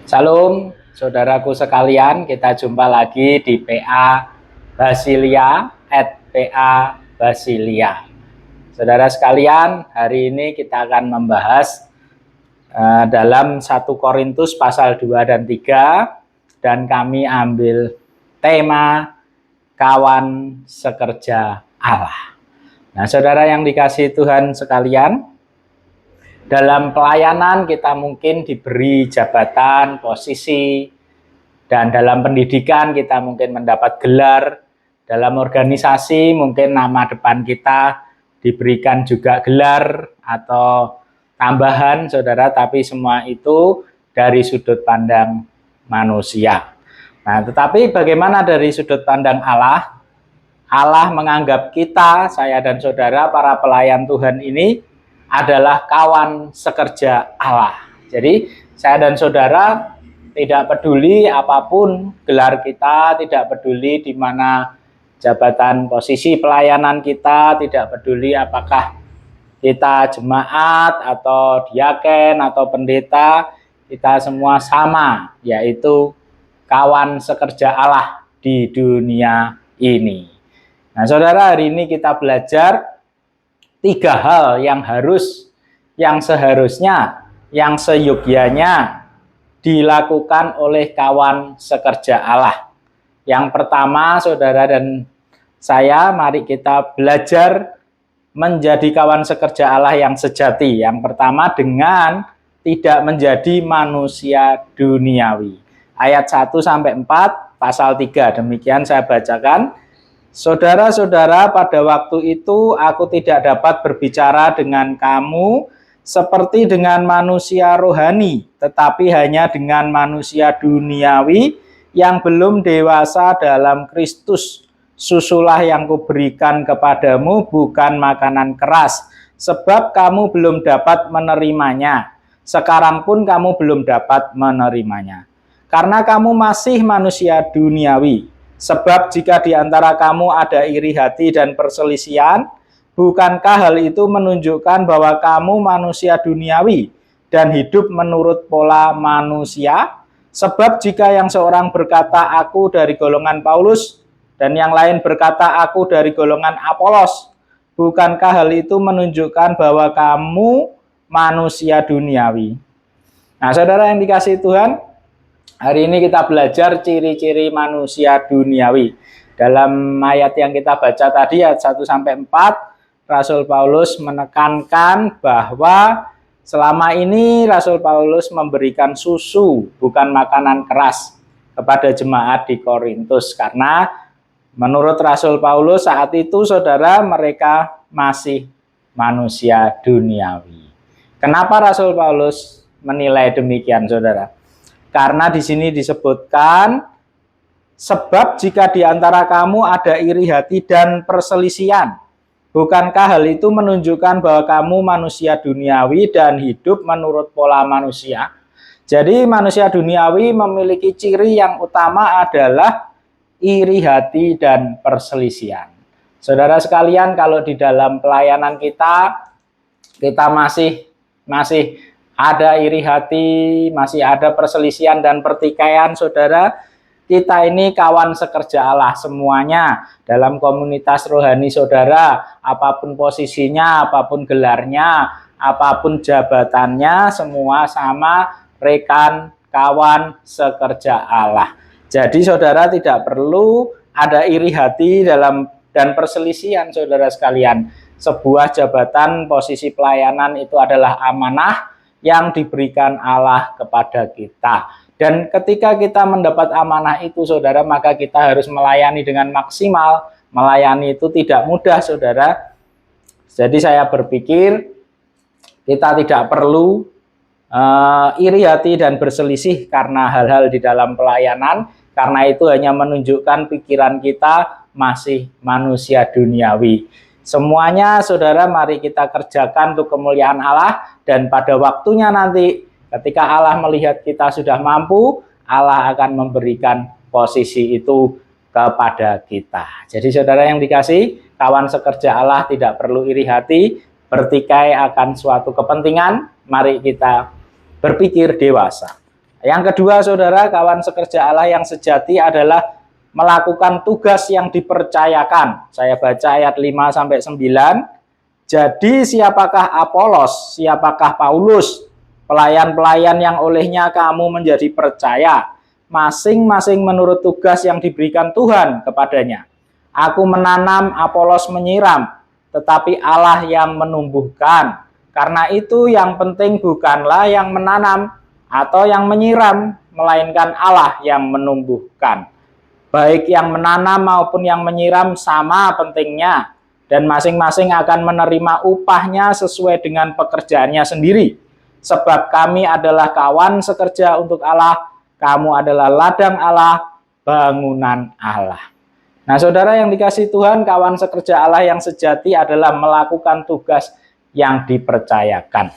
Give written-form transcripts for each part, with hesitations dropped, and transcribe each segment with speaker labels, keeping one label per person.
Speaker 1: Salam, saudaraku sekalian, kita jumpa lagi di PA Basilia, @PA Basilia. Saudara sekalian, hari ini kita akan membahas dalam 1 Korintus pasal 2 dan 3, dan kami ambil tema kawan sekerja Allah. Nah, saudara yang dikasihi Tuhan sekalian, dalam pelayanan kita mungkin diberi jabatan, posisi, dan dalam pendidikan kita mungkin mendapat gelar. Dalam organisasi mungkin nama depan kita diberikan juga gelar atau tambahan, saudara, tapi semua itu dari sudut pandang manusia. Nah, tetapi bagaimana dari sudut pandang Allah? Allah menganggap kita, saya dan saudara, para pelayan Tuhan ini adalah kawan sekerja Allah. Jadi saya dan saudara tidak peduli apapun gelar kita, tidak peduli di mana jabatan posisi pelayanan kita, tidak peduli apakah kita jemaat atau diaken atau pendeta, kita semua sama, yaitu kawan sekerja Allah di dunia ini. Nah, saudara, hari ini kita belajar 3 hal yang seharusnya, yang seyogyanya dilakukan oleh kawan sekerja Allah. Yang pertama, saudara dan saya, mari kita belajar menjadi kawan sekerja Allah yang sejati. Yang pertama, dengan tidak menjadi manusia duniawi. Ayat 1-4 pasal 3, demikian saya bacakan. Saudara-saudara, pada waktu itu aku tidak dapat berbicara dengan kamu seperti dengan manusia rohani, tetapi hanya dengan manusia duniawi yang belum dewasa dalam Kristus. Susulah yang kuberikan kepadamu bukan makanan keras, sebab kamu belum dapat menerimanya. Sekarang pun kamu belum dapat menerimanya, karena kamu masih manusia duniawi. Sebab jika di antara kamu ada iri hati dan perselisihan, bukankah hal itu menunjukkan bahwa kamu manusia duniawi dan hidup menurut pola manusia? Sebab jika yang seorang berkata aku dari golongan Paulus dan yang lain berkata aku dari golongan Apolos, bukankah hal itu menunjukkan bahwa kamu manusia duniawi? Nah, saudara yang dikasihi Tuhan, hari ini kita belajar ciri-ciri manusia duniawi. Dalam ayat yang kita baca tadi, ayat 1-4, Rasul Paulus menekankan bahwa selama ini Rasul Paulus memberikan susu, bukan makanan keras, kepada jemaat di Korintus. Karena menurut Rasul Paulus saat itu, saudara, mereka masih manusia duniawi. Kenapa Rasul Paulus menilai demikian, saudara? Karena di sini disebutkan, sebab jika di antara kamu ada iri hati dan perselisihan, bukankah hal itu menunjukkan bahwa kamu manusia duniawi dan hidup menurut pola manusia? Jadi manusia duniawi memiliki ciri yang utama adalah iri hati dan perselisihan. Saudara sekalian, kalau di dalam pelayanan kita masih ada iri hati, masih ada perselisihan dan pertikaian, saudara, kita ini kawan sekerja Allah semuanya. Dalam komunitas rohani saudara, apapun posisinya, apapun gelarnya, apapun jabatannya, semua sama, rekan, kawan sekerja Allah. Jadi saudara tidak perlu ada iri hati dan perselisihan, saudara sekalian. Sebuah jabatan, posisi pelayanan itu adalah amanah yang diberikan Allah kepada kita. Dan ketika kita mendapat amanah itu, saudara, maka kita harus melayani dengan maksimal. Melayani itu tidak mudah, saudara. Jadi saya berpikir kita tidak perlu iri hati dan berselisih karena hal-hal di dalam pelayanan. Karena itu hanya menunjukkan pikiran kita masih manusia duniawi. Semuanya, saudara, mari kita kerjakan untuk kemuliaan Allah, dan pada waktunya nanti ketika Allah melihat kita sudah mampu, Allah akan memberikan posisi itu kepada kita. Jadi saudara yang dikasihi, kawan sekerja Allah tidak perlu iri hati, bertikai akan suatu kepentingan, mari kita berpikir dewasa. Yang kedua, saudara, kawan sekerja Allah yang sejati adalah melakukan tugas yang dipercayakan. Saya baca ayat 5-9. Jadi siapakah Apolos, siapakah Paulus, pelayan-pelayan yang olehnya kamu menjadi percaya, masing-masing menurut tugas yang diberikan Tuhan kepadanya. Aku menanam, Apolos menyiram, tetapi Allah yang menumbuhkan. Karena itu yang penting bukanlah yang menanam atau yang menyiram, melainkan Allah yang menumbuhkan. Baik yang menanam maupun yang menyiram sama pentingnya, dan masing-masing akan menerima upahnya sesuai dengan pekerjaannya sendiri. Sebab kami adalah kawan sekerja untuk Allah, kamu adalah ladang Allah, bangunan Allah. Nah, saudara yang dikasihi Tuhan, kawan sekerja Allah yang sejati adalah melakukan tugas yang dipercayakan.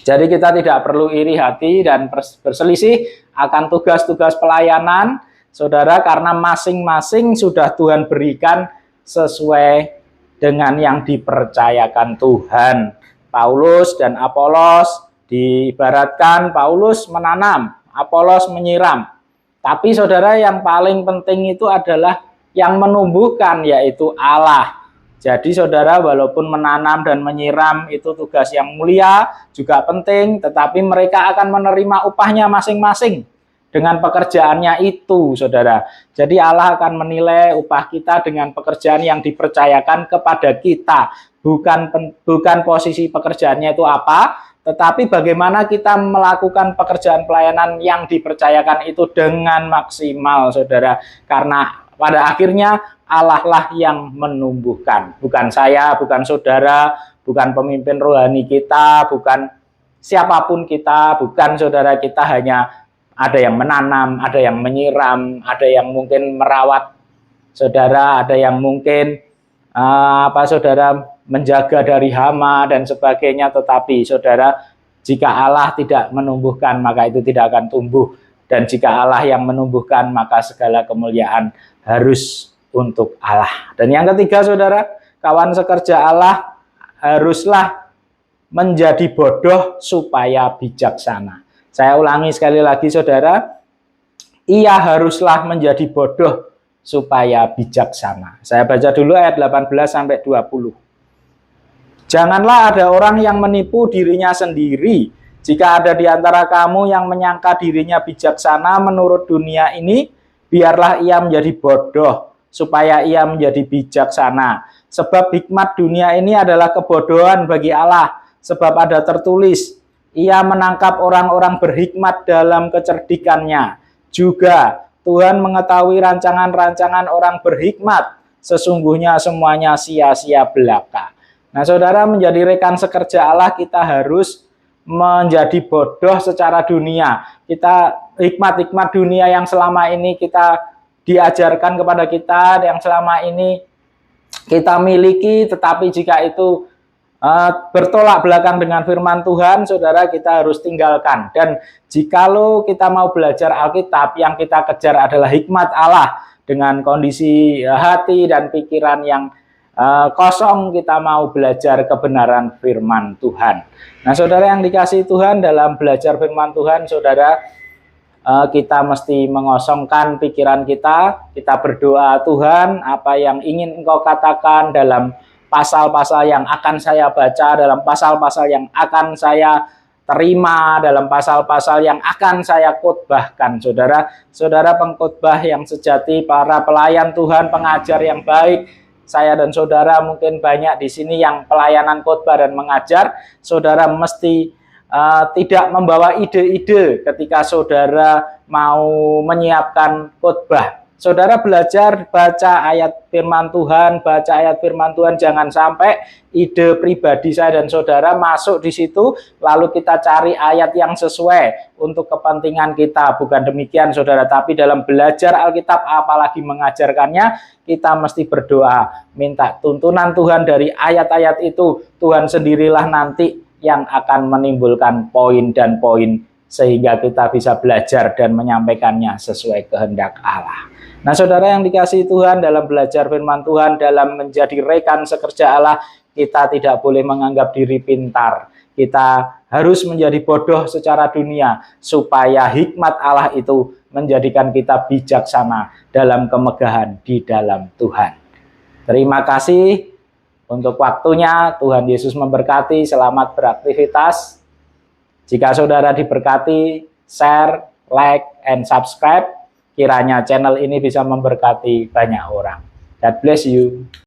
Speaker 1: Jadi kita tidak perlu iri hati dan berselisih akan tugas-tugas pelayanan, saudara, karena masing-masing sudah Tuhan berikan sesuai dengan yang dipercayakan Tuhan. Paulus dan Apolos, diibaratkan Paulus menanam, Apolos menyiram. Tapi saudara, yang paling penting itu adalah yang menumbuhkan, yaitu Allah. Jadi saudara, walaupun menanam dan menyiram itu tugas yang mulia, juga penting, tetapi mereka akan menerima upahnya masing-masing dengan pekerjaannya itu, saudara. Jadi Allah akan menilai upah kita dengan pekerjaan yang dipercayakan kepada kita. Bukan posisi pekerjaannya itu apa, tetapi bagaimana kita melakukan pekerjaan pelayanan yang dipercayakan itu dengan maksimal, saudara. Karena pada akhirnya Allah lah yang menumbuhkan. Bukan saya, bukan saudara, bukan pemimpin rohani kita, bukan siapapun kita, bukan saudara. Kita hanya ada yang menanam, ada yang menyiram, ada yang mungkin merawat saudara, ada yang mungkin saudara, menjaga dari hama dan sebagainya. Tetapi saudara, jika Allah tidak menumbuhkan, maka itu tidak akan tumbuh. Dan jika Allah yang menumbuhkan, maka segala kemuliaan harus untuk Allah. Dan yang ketiga, saudara, kawan sekerja Allah haruslah menjadi bodoh supaya bijaksana. Saya ulangi sekali lagi, saudara, ia haruslah menjadi bodoh supaya bijaksana. Saya baca dulu ayat 18-20. Janganlah ada orang yang menipu dirinya sendiri. Jika ada di antara kamu yang menyangka dirinya bijaksana menurut dunia ini, biarlah ia menjadi bodoh supaya ia menjadi bijaksana. Sebab hikmat dunia ini adalah kebodohan bagi Allah. Sebab ada tertulis, ia menangkap orang-orang berhikmat dalam kecerdikannya. Juga Tuhan mengetahui rancangan-rancangan orang berhikmat. Sesungguhnya semuanya sia-sia belaka. Nah, saudara, menjadi rekan sekerja Allah, kita harus menjadi bodoh secara dunia. Kita hikmat-hikmat dunia yang selama ini kita diajarkan kepada kita, yang selama ini kita miliki, tetapi jika itu bertolak belakang dengan firman Tuhan, saudara, kita harus tinggalkan. Dan jikalau kita mau belajar Alkitab, yang kita kejar adalah hikmat Allah dengan kondisi hati dan pikiran yang kosong, kita mau belajar kebenaran firman Tuhan. Nah, saudara yang dikasihi Tuhan, dalam belajar firman Tuhan, saudara, kita mesti mengosongkan pikiran kita. Kita berdoa, Tuhan, apa yang ingin Engkau katakan dalam pasal-pasal yang akan saya baca, dalam pasal-pasal yang akan saya terima, dalam pasal-pasal yang akan saya khotbahkan. Saudara, saudara pengkhotbah yang sejati, para pelayan Tuhan, pengajar yang baik, saya dan saudara mungkin banyak di sini yang pelayanan khotbah dan mengajar. Saudara mesti tidak membawa ide-ide ketika saudara mau menyiapkan khotbah. Saudara belajar baca ayat firman Tuhan, baca ayat firman Tuhan, jangan sampai ide pribadi saya dan saudara masuk di situ, lalu kita cari ayat yang sesuai untuk kepentingan kita. Bukan demikian, saudara, tapi dalam belajar Alkitab, apalagi mengajarkannya, kita mesti berdoa, minta tuntunan Tuhan dari ayat-ayat itu. Tuhan sendirilah nanti yang akan menimbulkan poin dan poin sehingga kita bisa belajar dan menyampaikannya sesuai kehendak Allah. Nah, saudara yang dikasihi Tuhan, dalam belajar firman Tuhan, dalam menjadi rekan sekerja Allah, kita tidak boleh menganggap diri pintar. kita harus menjadi bodoh secara dunia, supaya hikmat Allah itu menjadikan kita bijaksana dalam kemegahan di dalam Tuhan. Terima kasih untuk waktunya. Tuhan Yesus memberkati. Selamat beraktivitas. Jika saudara diberkati, share, like, and subscribe. Kiranya channel ini bisa memberkati banyak orang. God bless you.